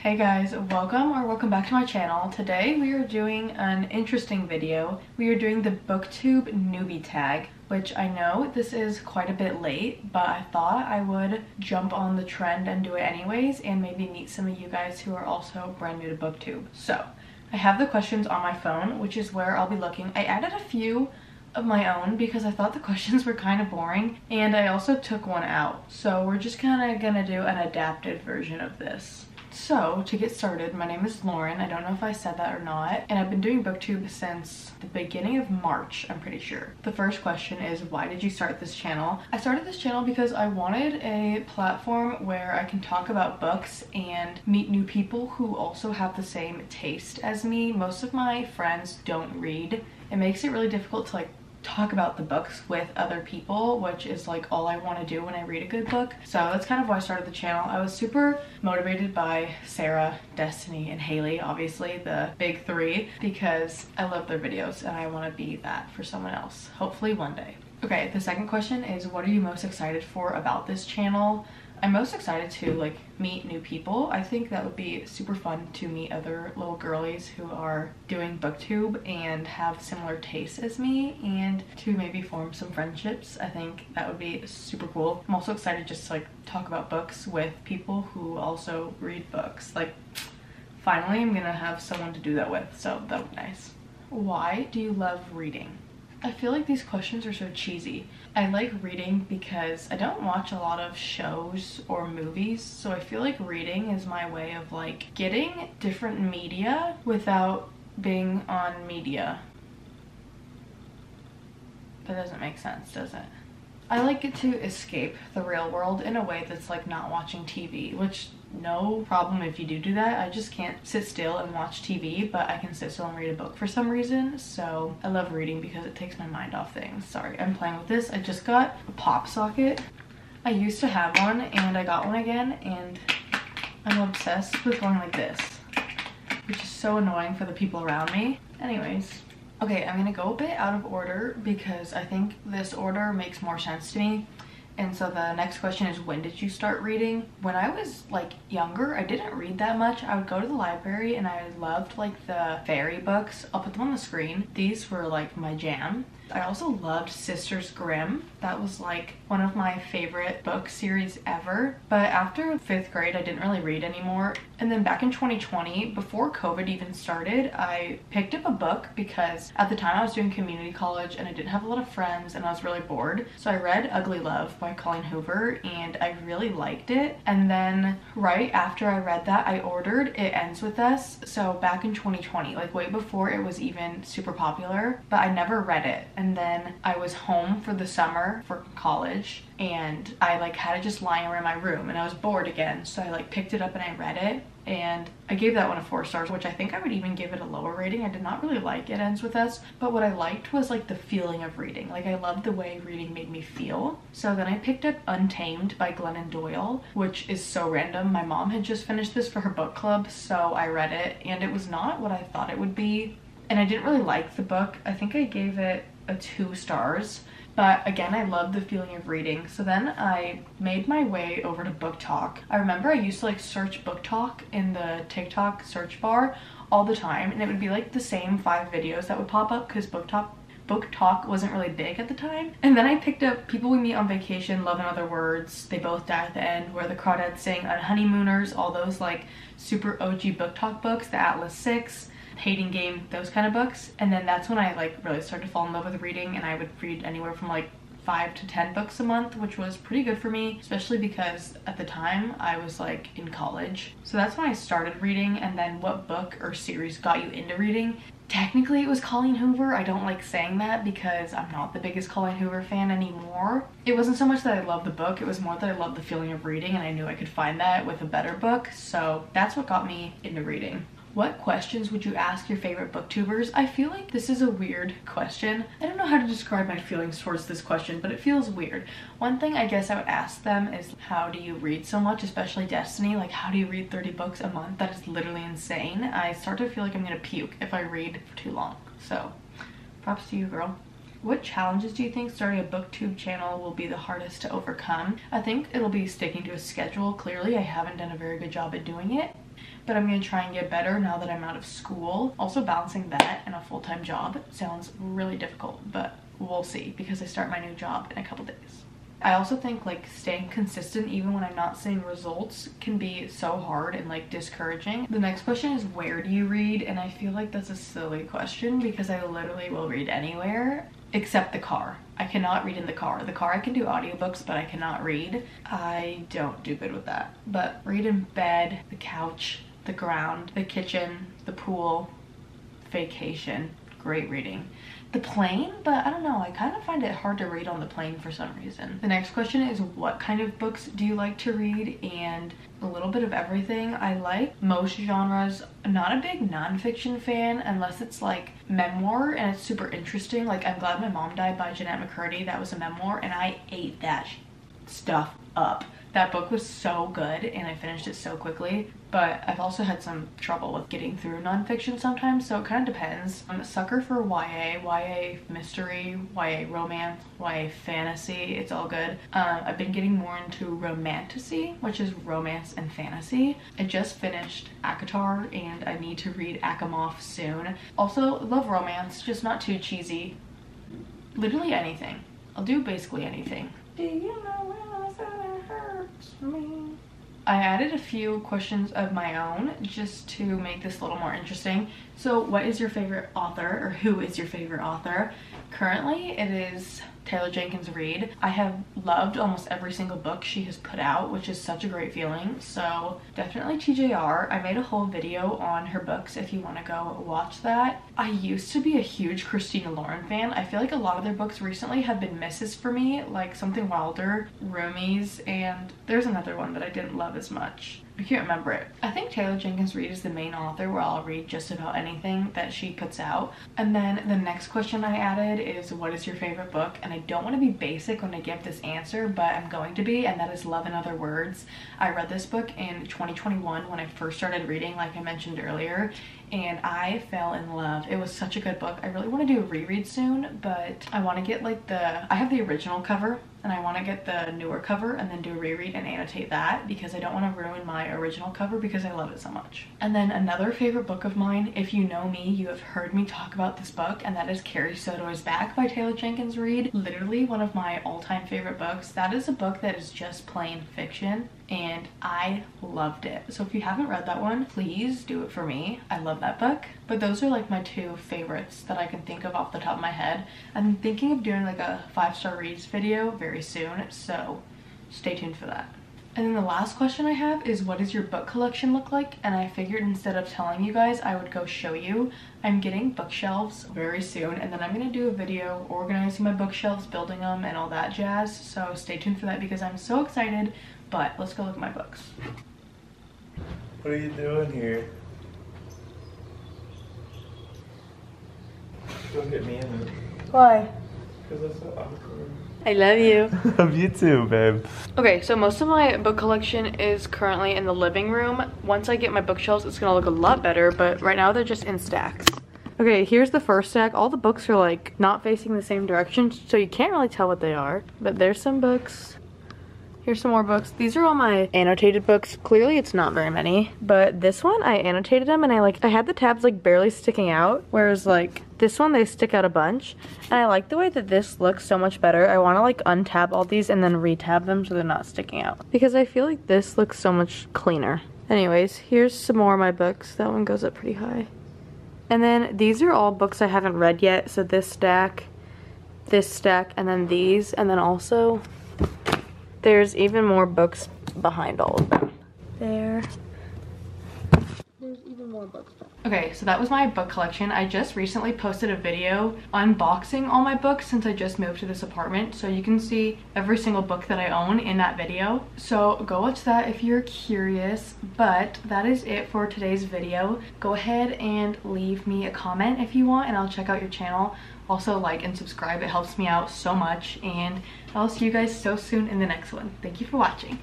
Hey guys, welcome back to my channel. Today we are doing an interesting video. We are doing the booktube newbie tag, which I know this is quite a bit late, but I thought I would jump on the trend and do it anyways and maybe meet some of you guys who are also brand new to booktube. So I have the questions on my phone, which is where I'll be looking. I added a few of my own because I thought the questions were kind of boring, and I also took one out. So we're just kind of gonna do an adapted version of this. So to get started, my name is Lauren. I don't know if I said that or not, and I've been doing booktube since the beginning of March, I'm pretty sure. The first question is, why did you start this channel? I started this channel because I wanted a platform where I can talk about books and meet new people who also have the same taste as me. Most of my friends don't read. It makes it really difficult to talk about the books with other people, which is all I want to do when I read a good book. So that's kind of why I started the channel. I was super motivated by Sarah, Destiny, and Haley, obviously the big three, because I love their videos and I want to be that for someone else, hopefully one day. Okay, the second question is, what are you most excited for about this channel? I'm most excited to meet new people. I think that would be super fun to meet other little girlies who are doing booktube and have similar tastes as me, and to maybe form some friendships. I think that would be super cool. I'm also excited just to talk about books with people who also read books. Finally I'm gonna have someone to do that with, so that would be nice. Why do you love reading? I feel like these questions are so cheesy. I like reading because I don't watch a lot of shows or movies, so I feel like reading is my way of getting different media without being on media. That doesn't make sense, does it? I like it to escape the real world in a way that's not watching TV, which no problem if you do that. I just can't sit still and watch TV, but I can sit still and read a book for some reason. So I love reading because it takes my mind off things. Sorry, I'm playing with this. I just got a pop socket. I used to have one and I got one again, and I'm obsessed with going like this, which is so annoying for the people around me. Anyways. Okay, I'm gonna go a bit out of order because I think this order makes more sense to me. And so the next question is, when did you start reading? When I was younger, I didn't read that much. I would go to the library and I loved the fairy books. I'll put them on the screen. These were my jam. I also loved Sisters Grimm. That was one of my favorite book series ever. But after 5th grade, I didn't really read anymore. And then back in 2020, before COVID even started, I picked up a book because at the time I was doing community college and I didn't have a lot of friends and I was really bored. So I read Ugly Love by Colleen Hoover and I really liked it. And then right after I read that, I ordered It Ends With Us. So back in 2020, way before it was even super popular, but I never read it. And then I was home for the summer for college and I had it just lying around my room and I was bored again. So I picked it up and I read it, and I gave that one a 4 stars, which I think I would even give it a lower rating. I did not really like It Ends With Us, but what I liked was the feeling of reading. I loved the way reading made me feel. So then I picked up Untamed by Glennon Doyle, which is so random. My mom had just finished this for her book club, so I read it and it was not what I thought it would be. And I didn't really like the book. I think I gave it a 2 stars. But again, I love the feeling of reading. So then I made my way over to BookTok. I remember I used to search BookTok in the TikTok search bar all the time, and it would be the same 5 videos that would pop up because BookTok wasn't really big at the time. And then I picked up People We Meet on Vacation, Love in Other Words, They Both Die at the End, Where the Crawdads Sing, Honeymooners, all those super OG BookTok books, The Atlas 6, Hating Game, those kind of books. And then that's when I really started to fall in love with reading, and I would read anywhere from 5 to 10 books a month, which was pretty good for me, especially because at the time I was in college. So that's when I started reading. And then what book or series got you into reading? Technically it was Colleen Hoover. I don't like saying that because I'm not the biggest Colleen Hoover fan anymore. It wasn't so much that I loved the book, it was more that I loved the feeling of reading, and I knew I could find that with a better book. So that's what got me into reading. What questions would you ask your favorite booktubers? I feel like this is a weird question. I don't know how to describe my feelings towards this question, but it feels weird. One thing I guess I would ask them is, how do you read so much, especially Destiny? How do you read 30 books a month? That is literally insane. I start to feel like I'm gonna puke if I read for too long. So props to you, girl. What challenges do you think starting a booktube channel will be the hardest to overcome? I think it'll be sticking to a schedule. Clearly, I haven't done a very good job at doing it, but I'm gonna try and get better now that I'm out of school. Also, balancing that and a full-time job sounds really difficult, but we'll see because I start my new job in a couple days. I also think like staying consistent even when I'm not seeing results can be so hard and like discouraging. The next question is, where do you read? And I feel like that's a silly question because I literally will read anywhere except the car. I cannot read in the car. The car I can do audiobooks, but I cannot read. I don't do good with that. But read in bed, the couch, the ground, the kitchen, the pool, vacation, great reading. The plane, but I don't know, I kind of find it hard to read on the plane for some reason. The next question is, what kind of books do you like to read? And a little bit of everything. I like most genres. I'm not a big nonfiction fan unless it's like memoir and it's super interesting. Like I'm Glad My Mom Died by Jeanette McCurdy. That was a memoir and I ate that stuff up. That book was so good and I finished it so quickly, but I've also had some trouble with getting through nonfiction sometimes, so it kind of depends. I'm a sucker for YA mystery, YA romance, YA fantasy, it's all good. I've been getting more into romantasy, which is romance and fantasy. I just finished ACOTAR and I need to read ACOMOF soon. Also, love romance, just not too cheesy. Literally anything. I'll do basically anything. Do you know when I said it hurts me? I added a few questions of my own just to make this a little more interesting. So what is your favorite author, or who is your favorite author? Currently it is Taylor Jenkins Reid. I have loved almost every single book she has put out, which is such a great feeling. So definitely TJR. I made a whole video on her books if you want to go watch that. I used to be a huge Christina Lauren fan. I feel like a lot of their books recently have been misses for me, like Something Wilder, Roomies, and there's another one that I didn't love as much. I can't remember it. I think Taylor Jenkins Reid is the main author where I'll read just about anything that she puts out. And then the next question I added is, what is your favorite book? And I don't want to be basic when I give this answer, but I'm going to be, and that is Love in Other Words. I read this book in 2021 when I first started reading, like I mentioned earlier, and I fell in love. It was such a good book. I really want to do a reread soon, but I want to get like I have the original cover and I want to get the newer cover and then do a reread and annotate that because I don't want to ruin my original cover because I love it so much. And then another favorite book of mine, if you know me, you have heard me talk about this book, and that is Carrie Soto is Back by Taylor Jenkins Reid. Literally one of my all-time favorite books. That is a book that is just plain fiction and I loved it. So if you haven't read that one, please do it for me. I love that book. But those are like my two favorites that I can think of off the top of my head. I'm thinking of doing like a 5-star reads video very soon, so stay tuned for that. And then the last question I have is, what does your book collection look like? And I figured instead of telling you guys, I would go show you. I'm getting bookshelves very soon, and then I'm gonna do a video organizing my bookshelves, building them, and all that jazz. So stay tuned for that because I'm so excited. But let's go look at my books. What are you doing here? Don't get me in it. Why? Because that's so awkward. I love you. Love you too, babe. Okay, so most of my book collection is currently in the living room. Once I get my bookshelves, it's gonna look a lot better, but right now they're just in stacks. Okay, here's the first stack. All the books are like not facing the same direction, so you can't really tell what they are. But there's some books. Here's some more books. These are all my annotated books. Clearly it's not very many, but this one I annotated them and I had the tabs like barely sticking out, whereas like this one they stick out a bunch. And I like the way that this looks so much better. I want to like untab all these and then retab them so they're not sticking out because I feel like this looks so much cleaner. Anyways, here's some more of my books. That one goes up pretty high. And then these are all books I haven't read yet. So this stack, and then these, and then also there's even more books behind all of them. There's even more books. Okay, so that was my book collection. I just recently posted a video unboxing all my books since I just moved to this apartment. So you can see every single book that I own in that video. So go watch that if you're curious. But that is it for today's video. Go ahead and leave me a comment if you want and I'll check out your channel. Also like and subscribe, it helps me out so much, and I'll see you guys so soon in the next one. Thank you for watching.